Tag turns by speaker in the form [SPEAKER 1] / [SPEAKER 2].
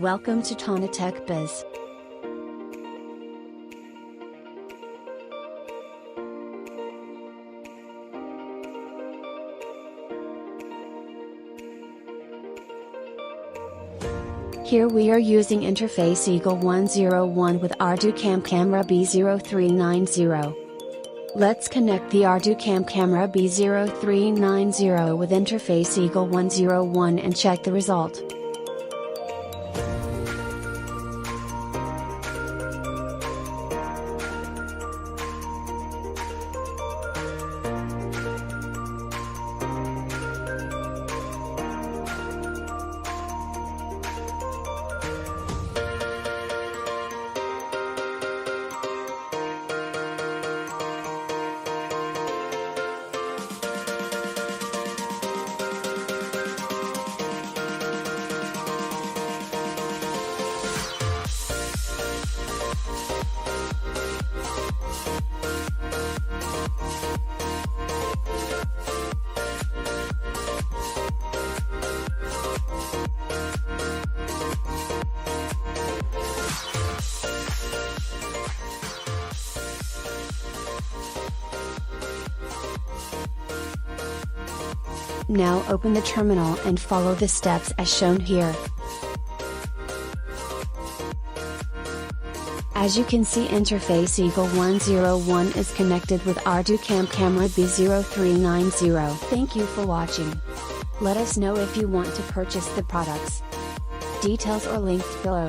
[SPEAKER 1] Welcome to TANNA TECHBIZ. Here we are using interface eagle101 with Arducam Camera B0390. Let's connect the Arducam Camera B0390 with interface eagle101 and check the result. Now open the terminal and follow the steps as shown here. As you can see, interface eagle101 is connected with Arducam Camera B0390. Thank you for watching. Let us know if you want to purchase the products. Details are linked below.